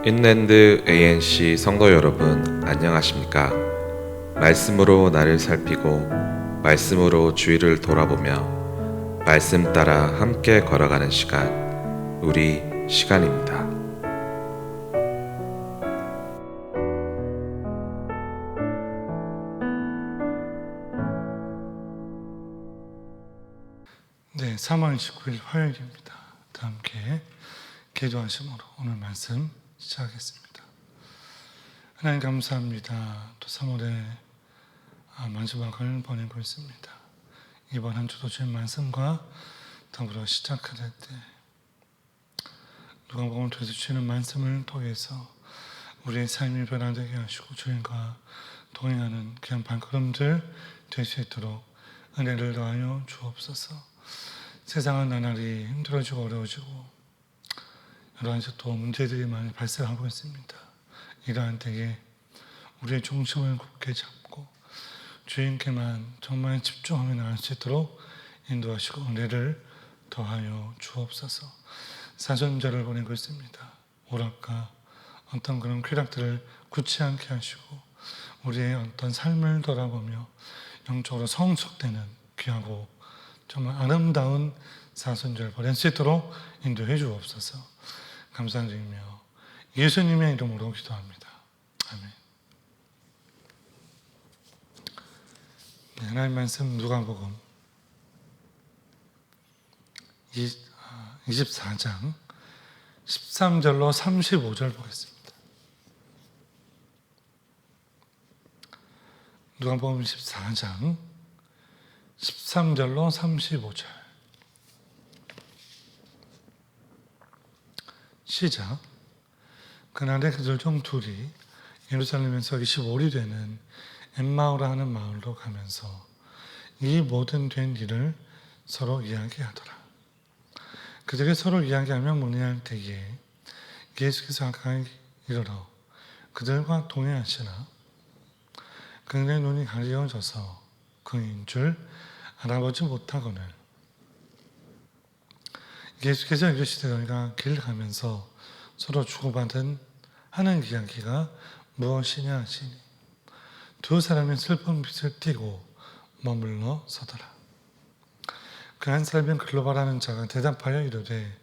인랜드 ANC 성도 여러분, 안녕하십니까? 말씀으로 나를 살피고 말씀으로 주위를 돌아보며 말씀 따라 함께 걸어가는 시간, 우리 시간입니다. 네, 3월 29일 화요일입니다. 다 함께 기도하심으로 오늘 말씀 시작하겠습니다. 하나님 감사합니다. 또 3월의 마지막을 보내고 있습니다. 이번 한 주도 주의 말씀과 더불어 시작할 때 누가복음을 통해서 주시는 말씀을 통해서 우리의 삶이 변화되게 하시고 주님과 동행하는 귀한 발걸음들 될 수 있도록 은혜를 더하여 주옵소서. 세상은 나날이 힘들어지고 어려워지고 여러 가지 또 문제들이 많이 발생하고 있습니다. 이러한 때에 우리의 중심을 굳게 잡고 주님께만 정말 집중하며 나갈 수 있도록 인도하시고 은혜를 더하여 주옵소서. 사선절을 보내고 있습니다. 오락과 어떤 그런 쾌락들을 굳지 않게 하시고 우리의 어떤 삶을 돌아보며 영적으로 성숙되는 귀하고 정말 아름다운 사선절 보낼 수 있도록 인도해 주옵소서. 감사드리며 예수님의 이름으로 기도합니다. 아멘. 네, 하나님 말씀 누가복음 24장 13절로 35절 보겠습니다. 누가복음 14장 13절로 35절 시작. 그날에 그들 중 둘이 예루살렘에서 25리 되는 엠마오라 하는 마을로 가면서 이 모든 된 일을 서로 이야기하더라. 그들이 서로 이야기하며 문의할 때에 예수께서 가까이 이르러 그들과 동행하시나 그들의 눈이 가리워져서 그인 줄 알아보지 못하거늘 예수께서 이르시되 너희가 길 가면서 서로 주고받은 하는 이야기가 무엇이냐 하시니 두 사람이 슬픈 빛을 띠고 머물러 서더라. 그 한 사람은 글로바라는 자가 대답하여 이르되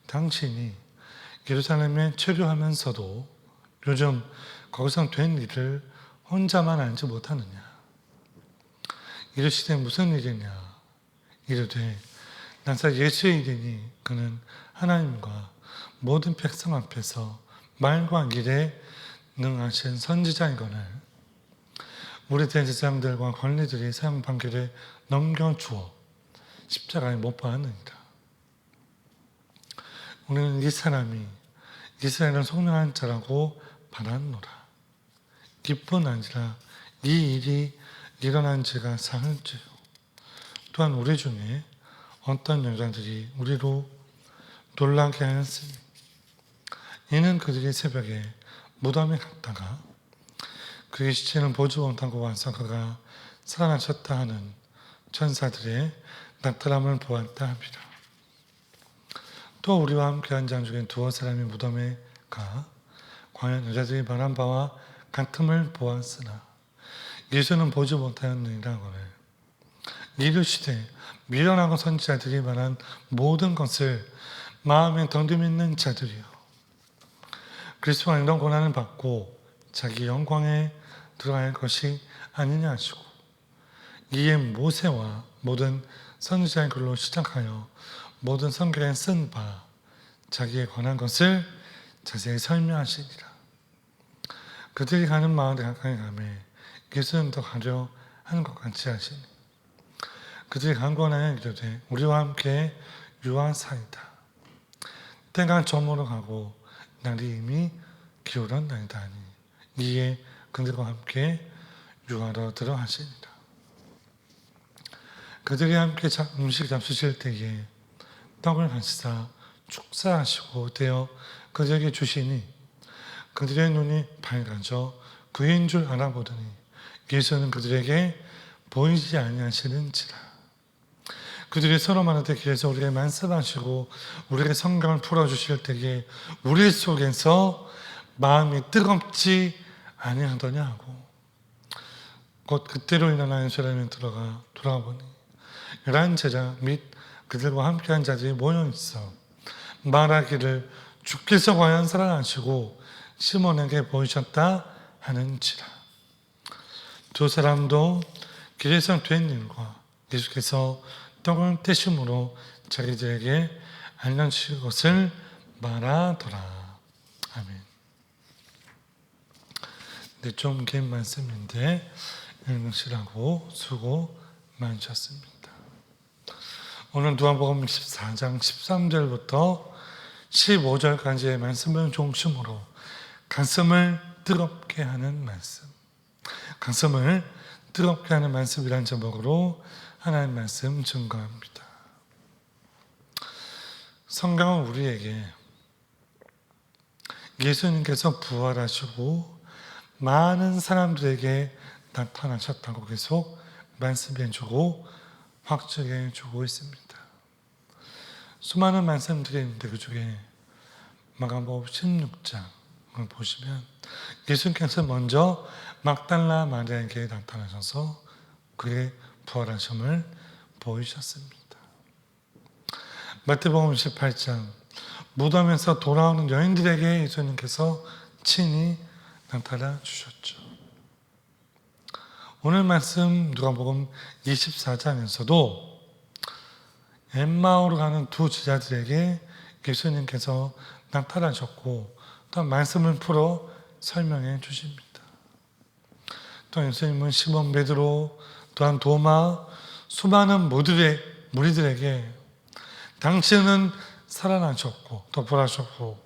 당신이 예루살렘에 체류하면서도 요즘 거기서 된 일을 혼자만 알지 못하느냐. 이르시되 무슨 일이냐. 이르되 나사 예수의 일이니 그는 하나님과 모든 백성 앞에서 말과 일에 능하신 선지자이거늘 우리 대제사장들과 관리들이 사형 판결에 넘겨주어 십자가에 못 박았느니라. 우리는 이 사람이 이스라엘을 속량한 자라고 바랐노라. 기쁜 아니라 이 일이 일어난 지가 사흘째요. 또한 우리 중에 어떤 여자들이 우리로 놀라게 하였으니 이는 그들이 새벽에 무덤에 갔다가 그의 시체는 보지 못하고 와서 그가 살아나셨다 하는 천사들의 나타남을 보았다 합니다. 또 우리와 함께 한 자 중에 두어 사람이 무덤에 가 과연 여자들이 말한 바와 같음을 보았으나 예수는 보지 못하였느니라 하거늘 이르시되 미련하고 선지자들이 말한 모든 것을 마음에 덤덤 있는 자들이요 그리스도가 이런 고난을 받고 자기 영광에 들어갈 것이 아니냐 하시고 이에 모세와 모든 선지자의 글로 시작하여 모든 성경에 쓴 바 자기에 관한 것을 자세히 설명하시니라. 그들이 가는 마을에 가까이 가매 예수는 더 가려 하는 것 같이 하시니 그들이 강권하여 이르되 우리와 함께 유하사이다. 때가 저물어 가고 날이 이미 기울었나이다 하니 이에 그들과 함께 유하러 들어가시니라. 그들이 함께 음식 잡수실 때에 떡을 가시사 축사하시고 떼어 그들에게 주시니 그들의 눈이 밝아져 그인 줄 알아보더니 예수는 그들에게 보이지 아니하시는지라. 그들이 서로 말하되 길에서 우리에게 말씀하시고 우리에게 성경을 풀어주실 때에 우리 속에서 마음이 뜨겁지 아니하더냐고. 곧 그때로 일어나 예루살렘에 돌아보니 11 제자 및 그들과 함께한 자들이 모여 있어 말하기를 주께서 과연 살아나시고 시몬에게 보이셨다 하는지라. 두 사람도 길에서 된 일과 예수께서 떡을 떼심으로 자기들에게 알려주실 것을 말하더라. 아멘. 네, 좀 긴 말씀인데 읽으시라고 수고 많으셨습니다. 오늘 누가복음 14장 13절부터 15절까지의 말씀을 중심으로 가슴을 뜨겁게 하는 말씀, 가슴을 뜨겁게 하는 말씀이란 제목으로 하나님 말씀 증거합니다. 성경은 우리에게 예수님께서 부활하시고 많은 사람들에게 나타나셨다고 계속 말씀해주고 확증해주고 있습니다. 수많은 말씀들이 있는데 그 중에 마가복음 16장을 보시면 예수님께서 먼저 막달라 마리아에게 나타나셔서 그의 부활하심을 보이셨습니다. 마태복음 18장 무덤에서 돌아오는 여인들에게 예수님께서 친히 나타나 주셨죠. 오늘 말씀 누가복음 24장에서도 엠마오로 가는 두 제자들에게 예수님께서 나타나셨고 또 말씀을 풀어 설명해 주십니다. 또 예수님은 시몬 베드로 또한 도마 수많은 무리들에게 당신은 살아나셨고 또 부활하셨고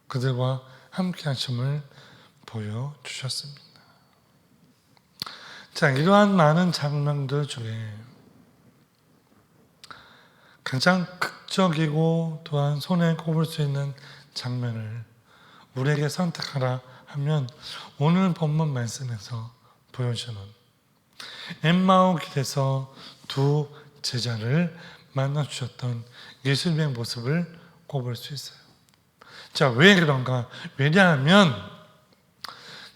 그들과 함께 하심을 보여주셨습니다. 자, 이러한 많은 장면들 중에 가장 극적이고 또한 손에 꼽을 수 있는 장면을 우리에게 선택하라 하면 오늘 본문 말씀에서 보여주는 엠마오 길에서 두 제자를 만나주셨던 예수님의 모습을 꼽을 수 있어요. 자, 왜 그런가? 왜냐하면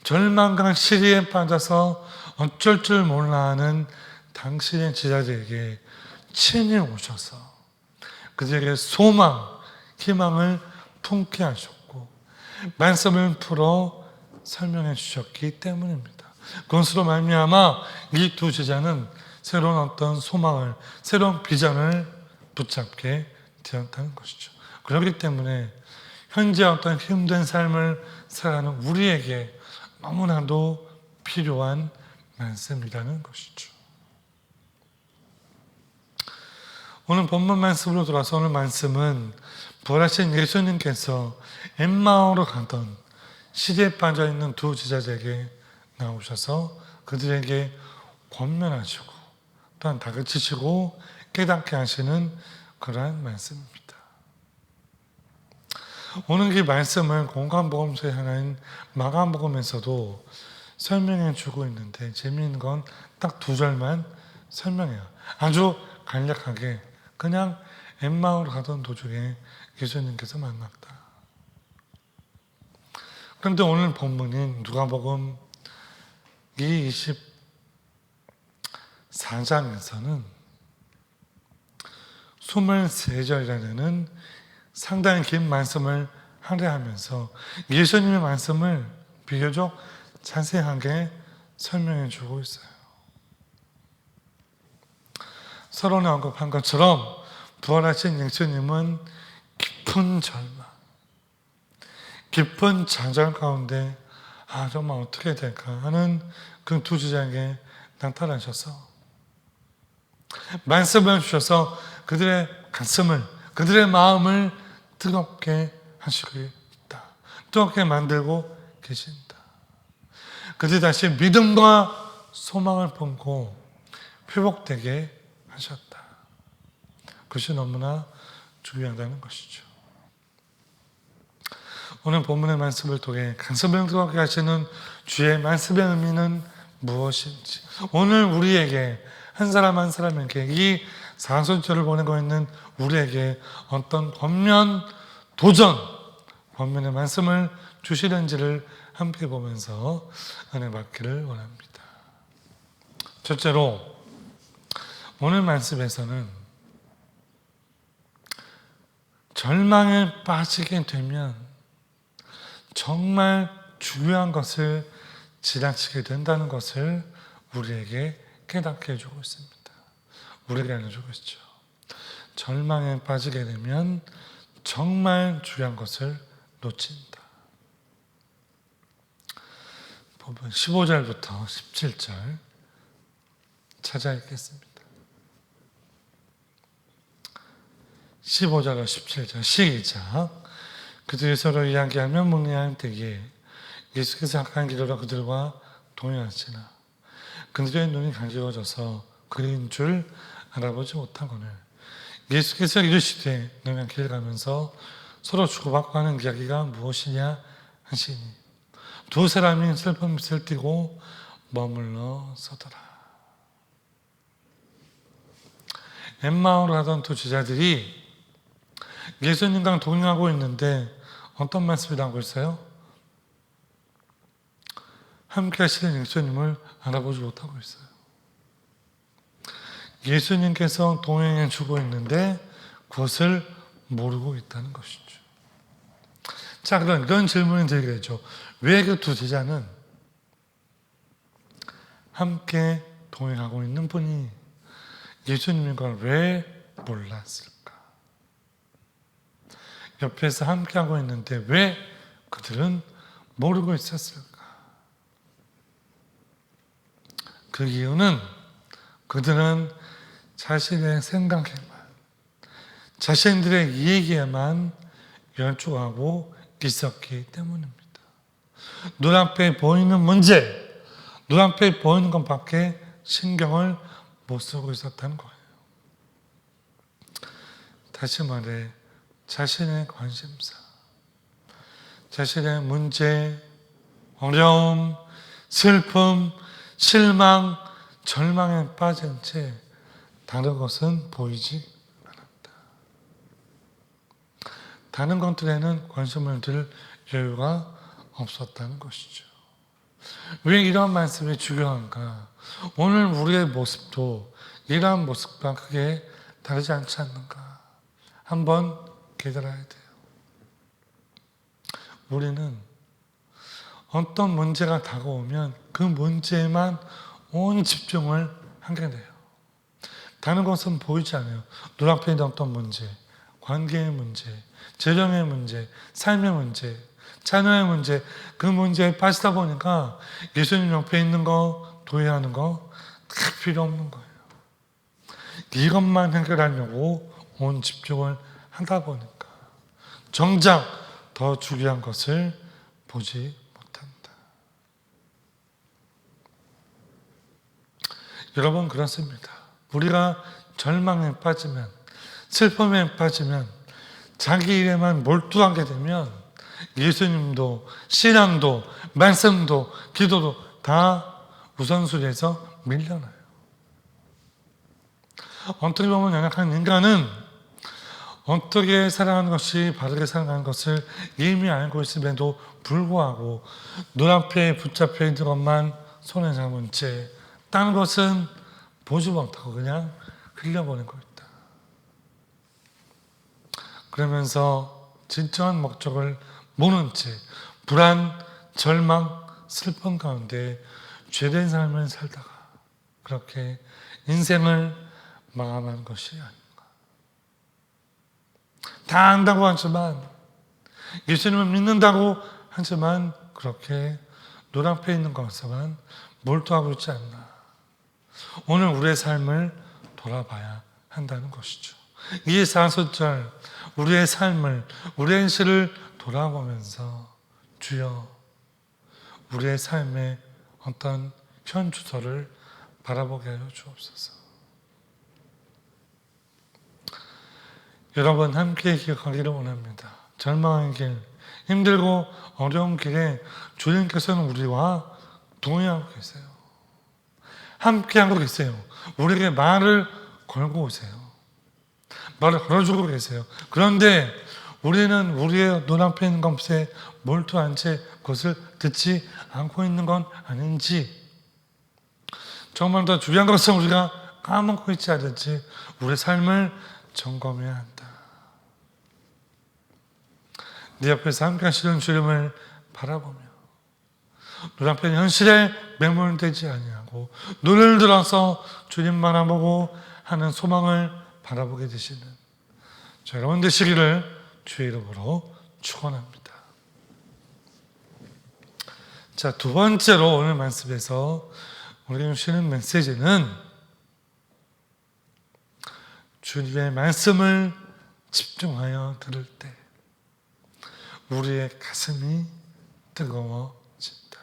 절망과 시리에 빠져서 어쩔 줄 몰라 하는 당신의 제자들에게 친히 오셔서 그들에게 소망, 희망을 품게 하셨고 말씀을 풀어 설명해 주셨기 때문입니다. 그것으로 말미암아 이 두 제자는 새로운 어떤 소망을, 새로운 비전을 붙잡게 되었다는 것이죠. 그렇기 때문에 현재 어떤 힘든 삶을 살아가는 우리에게 너무나도 필요한 말씀이라는 것이죠. 오늘 본문 말씀으로 돌아서 오늘 말씀은 부활하신 예수님께서 엠마오로 가던 시대에 빠져있는 두 제자들에게 나오셔서 그들에게 권면하시고 또한 다그치시고 깨닫게 하시는 그러한 말씀입니다. 오늘 이 말씀을 공관복음서의 하나인 마가복음에서도 설명해 주고 있는데 재미있는 건 딱 2절만 설명해요. 아주 간략하게 그냥 엠마오로 가던 도중에 예수님께서 만났다. 그런데 오늘 본문인 누가복음 24장에서는 23절이라는 상당히 긴 말씀을 할애하면서 예수님의 말씀을 비교적 자세하게 설명해 주고 있어요. 서론에 언급한 것처럼 부활하신 예수님은 깊은 절망, 깊은 좌절 가운데 정말 어떻게 될까 하는 그 두 제자에게 나타나셔서 말씀을 주셔서 그들의 가슴을, 그들의 마음을 뜨겁게 하시고 있다. 뜨겁게 만들고 계신다. 그들이 다시 믿음과 소망을 품고 회복되게 하셨다. 그것이 너무나 중요하다는 것이죠. 오늘 본문의 말씀을 통해 가슴을 뜨겁게 하시는 주의 말씀의 의미는 무엇인지, 오늘 우리에게 한 사람 한 사람에게 이 사순절을 보내고 있는 우리에게 어떤 권면, 도전, 본문의 말씀을 주시는지를 함께 보면서 은혜 받기를 원합니다. 첫째로 오늘 말씀에서는 절망에 빠지게 되면 정말 중요한 것을 지나치게 된다는 것을 우리에게 깨닫게 해주고 있습니다. 우리에게 알려주고 있죠. 절망에 빠지게 되면 정말 중요한 것을 놓친다. 본문 15절부터 17절 찾아 읽겠습니다. 15절과 17절 시작. 그들이 서로 이야기하며 문의할 때에 예수께서 악한 기도로 그들과 동행하시나 그들의 눈이 감겨져서 그인 줄 알아보지 못하거늘 예수께서 이르시되 너희가 길 가면서 서로 주고받고 하는 이야기가 무엇이냐 하시니 두 사람이 슬픈 빛을 띠고 머물러 서더라. 엠마오로 하던 두 제자들이 예수님과 동행하고 있는데 어떤 말씀을 하고 있어요? 함께 하시는 예수님을 알아보지 못하고 있어요. 예수님께서 동행해 주고 있는데 그것을 모르고 있다는 것이죠. 자, 그럼 이런 질문이 들게 되죠. 왜 그 두 제자는 함께 동행하고 있는 분이 예수님인 걸 왜 몰랐을까? 옆에서 함께하고 있는데 왜 그들은 모르고 있었을까? 그 이유는 그들은 자신의 생각에만, 자신들의 이익에만 열중하고 있었기 때문입니다. 눈앞에 보이는 문제, 눈앞에 보이는 것밖에 신경을 못 쓰고 있었다는 거예요. 다시 말해 자신의 관심사, 자신의 문제, 어려움, 슬픔, 실망, 절망에 빠진 채 다른 것은 보이지 않았다. 다른 것들에는 관심을 들 여유가 없었다는 것이죠. 왜 이런 말씀이 중요한가? 오늘 우리의 모습도 이러한 모습과 크게 다르지 않지 않는가? 한번 깨달아야 돼요. 우리는 어떤 문제가 다가오면 그 문제에만 온 집중을 하게 돼요. 다른 것은 보이지 않아요. 눈앞에 있는 어떤 문제, 관계의 문제, 재정의 문제, 삶의 문제, 자녀의 문제, 그 문제에 빠지다 보니까 예수님 옆에 있는 거, 도외하는 거 다 필요 없는 거예요. 이것만 해결하려고 온 집중을 하다 보니까 정작 더 중요한 것을 보지 못한다. 여러분, 그렇습니다. 우리가 절망에 빠지면, 슬픔에 빠지면, 자기 일에만 몰두하게 되면 예수님도 신앙도 말씀도 기도도 다 우선순위에서 밀려나요. 어떻게 보면 연약한 인간은 어떻게 살아가는 것이 바르게 살아가는 것을 이미 알고 있음에도 불구하고 눈앞에 붙잡혀 있는 것만 손에 잡은 채 다른 것은 보지 못하고 그냥 흘려보낸 거 있다. 그러면서 진정한 목적을 모른 채 불안, 절망, 슬픔 가운데 죄된 삶을 살다가 그렇게 인생을 마감한 것이 아닌가. 다 안다고 하지만, 예수님을 믿는다고 하지만 그렇게 눈앞에 있는 것에만 몰두하고 있지 않나. 오늘 우리의 삶을 돌아봐야 한다는 것이죠. 이 4절 우리의 삶을, 우리의 시를 돌아보면서 주여 우리의 삶의 어떤 현 주소를 바라보게 하여 주옵소서. 여러분 함께 기억하기를 원합니다. 절망의 길, 힘들고 어려운 길에 주님께서는 우리와 동행하고 계세요. 함께하고 계세요. 우리에게 말을 걸고 오세요. 말을 걸어주고 계세요. 그런데 우리는 우리의 눈앞에 있는 것에 몰두한 채 그것을 듣지 않고 있는 건 아닌지, 정말 더 중요한 것은 우리가 까먹고 있지 않은지 우리의 삶을 점검해야 한다. 네 옆에서 함께 하시는 주님을 바라보며 눈앞에 현실에 매몰되지 아니하고 눈을 들어서 주님만 보고 하는 소망을 바라보게 되시는 저 여러분 되시기를 주의 이름으로 축원합니다. 자, 두 번째로 오늘 말씀에서 우리가 주시는 메시지는 주님의 말씀을 집중하여 들을 때 우리의 가슴이 뜨거워진다.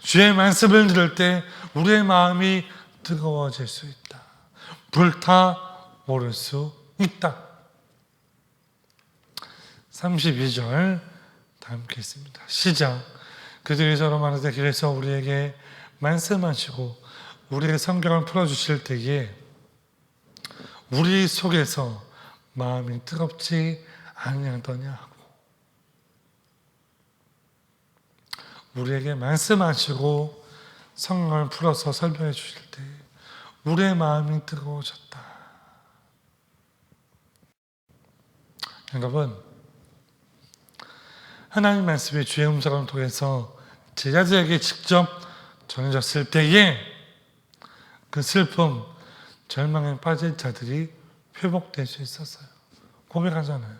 주의 말씀을 들을 때 우리의 마음이 뜨거워질 수 있다. 불타오를 수 있다. 32절 다 함께 있습니다. 시작. 그들이 서로 말하되 길에서 우리에게 말씀하시고 우리의 성경을 풀어주실 때에 우리 속에서 마음이 뜨겁지 아니하더냐 하고, 우리에게 말씀하시고 성경을 풀어서 설명해 주실 때 우리의 마음이 뜨거워졌다. 여러분, 하나님 말씀이 주의 음성을 통해서 제자들에게 직접 전해졌을 때에 그 슬픔, 절망에 빠진 자들이 회복될 수 있었어요. 고백하잖아요.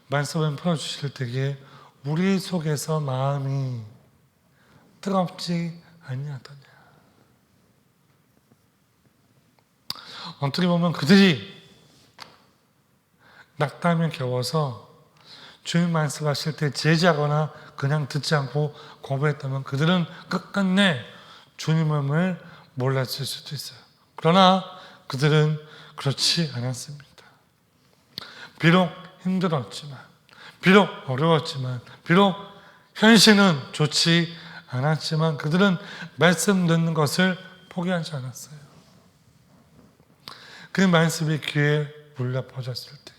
말씀을 풀어주실 때에 우리 속에서 마음이 뜨겁지 아니하더냐. 어떻게 보면 그들이 낙담에 겨워서 주님 말씀하실 때 제지하거나 그냥 듣지 않고 거부했다면 그들은 끝끝내 주님을 몰랐을 수도 있어요. 그러나 그들은 그렇지 않았습니다. 비록 힘들었지만, 비록 어려웠지만, 비록 현실은 좋지 않았지만 그들은 말씀 듣는 것을 포기하지 않았어요. 그 말씀이 귀에 울려 퍼졌을 때,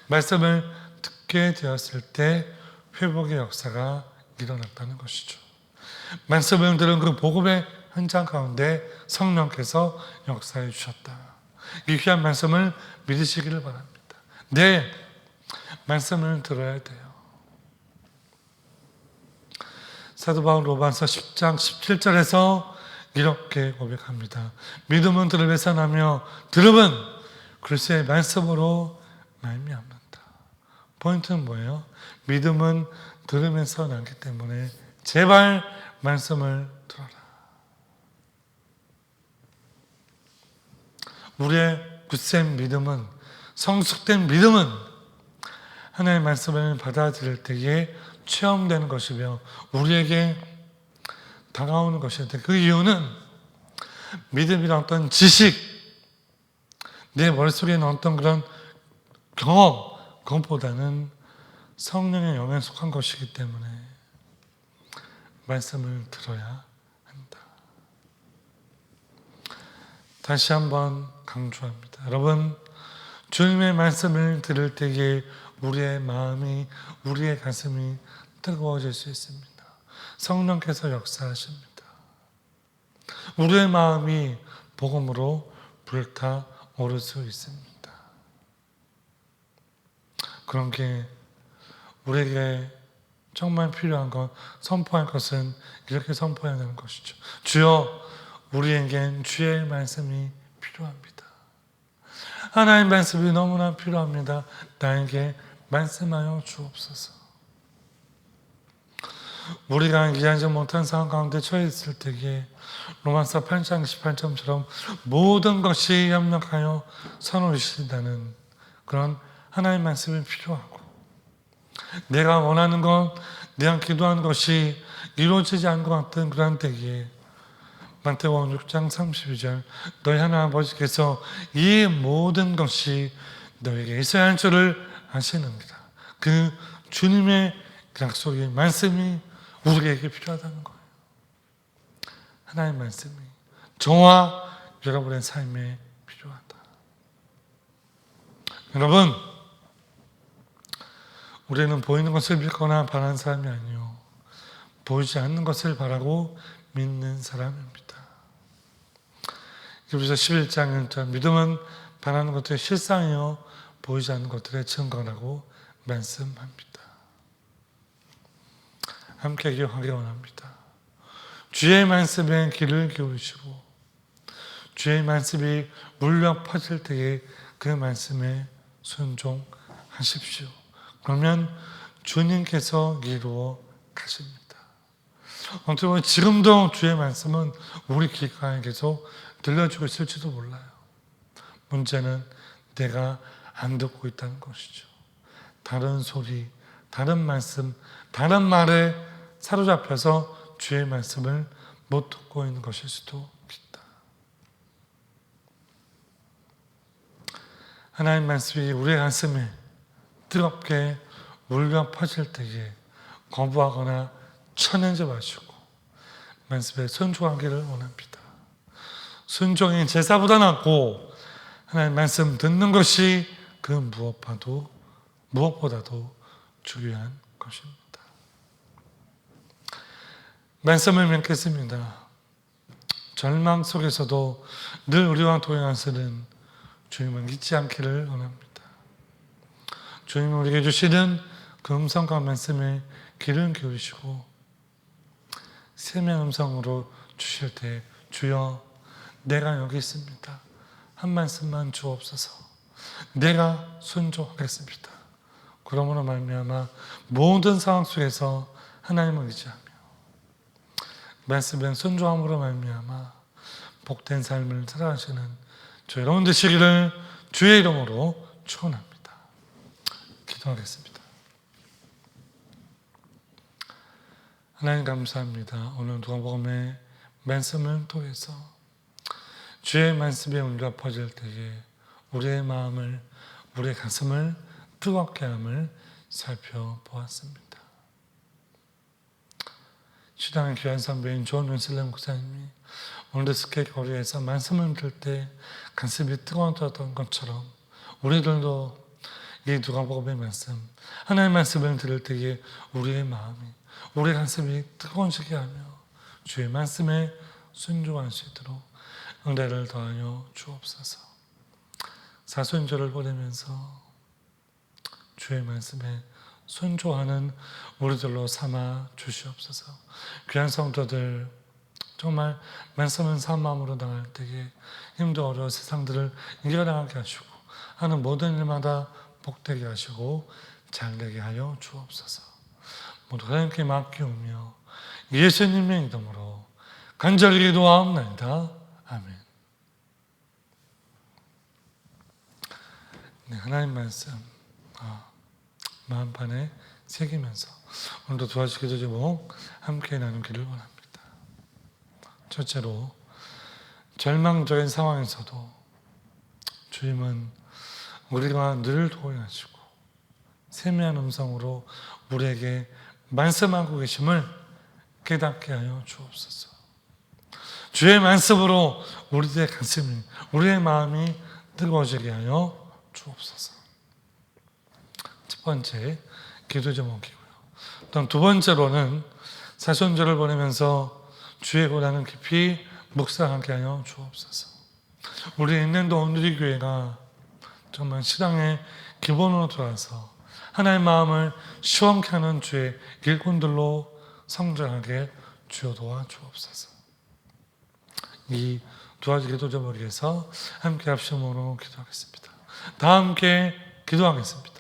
말씀을 듣게 되었을 때 회복의 역사가 일어났다는 것이죠. 말씀을 들은 그 복음의 현장 가운데 성령께서 역사해 주셨다. 이 귀한 말씀을 믿으시기를 바랍니다. 네, 말씀을 들어야 돼요. 사도 바울 로마서 10장 17절에서 이렇게 고백합니다. 믿음은 들음에서 나며 들음은 그리스도의 말씀으로 말미암는다. 포인트는 뭐예요? 믿음은 들으면서 나기 때문에 제발 말씀을 들어라. 우리의 굳센 믿음은, 성숙된 믿음은 하나님의 말씀을 받아들일 때에 체험되는 것이며 우리에게 다가오는 것인데, 그 이유는 믿음이란 어떤 지식, 내 머릿속에 있는 어떤 그런 경험, 그것보다는 성령의 영에 속한 것이기 때문에 말씀을 들어야 한다. 다시 한번 강조합니다. 여러분, 주님의 말씀을 들을 때에 우리의 마음이, 우리의 가슴이 뜨거워질 수 있습니다. 성령께서 역사하십니다. 우리의 마음이 복음으로 불타오를 수 있습니다. 그런 게 우리에게 정말 필요한 것, 선포할 것은 이렇게 선포해야 하는 것이죠. 주여, 우리에겐 주의 말씀이 필요합니다. 하나님 말씀이 너무나 필요합니다. 나에게 말씀하여 주옵소서. 우리가 이해하지 못한 상황 가운데 처해 있을 때에 로마서 8장 18절처럼 모든 것이 협력하여 선을 이루신다는 그런 하나님의 말씀이 필요하고, 내가 원하는 것, 내가 기도하는 것이 이루어지지 않은 것 같은 그런 때에 마태복음 6장 32절 너희 하나님 아버지께서 이 모든 것이 너에게 있어야 할 줄을 아시느니라. 그 주님의 약속의 말씀이 우리에게 필요하다는 거예요. 하나님의 말씀이 저와 여러분의 삶에 필요하다. 여러분, 우리는 보이는 것을 믿거나 바라는 사람이 아니요 보이지 않는 것을 바라고 믿는 사람입니다. 그래서 11장 1절 믿음은 바라는 것들의 실상이요 보이지 않는 것들의 증거라고 말씀합니다. 함께 기억하기 원합니다. 주의 말씀에 귀를 기울이시고 주의 말씀이 울려 퍼질 때에 그 말씀에 순종하십시오. 그러면 주님께서 이루어 가십니다. 어떻게 보면 지금도 주의 말씀은 우리 귓가에 계속 들려주고 있을지도 몰라요. 문제는 내가 안 듣고 있다는 것이죠. 다른 소리, 다른 말씀, 다른 말에 사로잡혀서 주의 말씀을 못 듣고 있는 것일 수도 있다. 하나님의 말씀이 우리의 가슴에 뜨겁게 울려 퍼질 때에 거부하거나 쳐내지 마시고 말씀에 순종하기를 원합니다. 순종이 제사보다 낫고 하나님의 말씀 듣는 것이 그 무엇보다도 중요한 것입니다. 말씀을 맺겠습니다. 절망 속에서도 늘 우리와 동행하시는 주님을 잊지 않기를 원합니다. 주님은 우리에게 주시는 그 음성과 말씀에 귀를 기울이시고 세미한 음성으로 주실 때 주여 내가 여기 있습니다. 한 말씀만 주옵소서. 내가 순종하겠습니다. 그러므로 말미암아 모든 상황 속에서 하나님을 의지하며 말씀에 순종함으로 말미암아 복된 삶을 살아가시는 저 여러분 되시기를 주의 이름으로 축원합니다. 기도하겠습니다. 하나님 감사합니다. 오늘 누가복음의 말씀을 통해서 주의 말씀에 울려 퍼질 때에 우리의 마음을, 우리의 가슴을 뜨겁게 함을 살펴보았습니다. 시당의 귀한 선배인 존 윈슬렘 목사님이 오늘도 스케이트 거리에서 말씀을 들을 때 가슴이 뜨거웠던 것처럼 우리들도 이 누가복음의 말씀, 하나님의 말씀을 들을 때에 우리의 마음이, 우리의 가슴이 뜨거워지게 하며 주의 말씀에 순종할 수 있도록 은혜를 더하여 주옵소서. 사순절을 보내면서 주의 말씀에 순종하는 우리들로 삼아 주시옵소서. 귀한 성도들 정말 말씀은 산 마음으로 나갈 때에 힘도 어려운 세상들을 이겨나가게 하시고 하는 모든 일마다 복되게 하시고 잘되게 하여 주옵소서. 모두 하나님께 맡기오며 예수님의 이름으로 간절히 기도하옵나이다. 아멘. 네, 하나님 말씀 마음판에 새기면서 오늘도 도와주기도 제목 함께 나누기를 원합니다. 첫째로 절망적인 상황에서도 주님은 우리가 늘 동행하시고 세미한 음성으로 우리에게 말씀하고 계심을 깨닫게 하여 주옵소서. 주의 말씀으로 우리의 가슴이, 우리의 마음이 뜨거워지게 하여 주옵소서. 첫 번째 기도 제목이고요. 또 두 번째로는 사순절을 보내면서 주의 고난을 깊이 묵상하게 하여 주옵소서. 우리 인랜도 온누리 교회가 정말 신앙의 기본으로 돌아서 하나님의 마음을 시원케 하는 주의 일꾼들로 성장하게 주여 도와 주옵소서. 이 두 가지 기도 제목에서 함께 합심으로 기도하겠습니다. 다 함께 기도하겠습니다.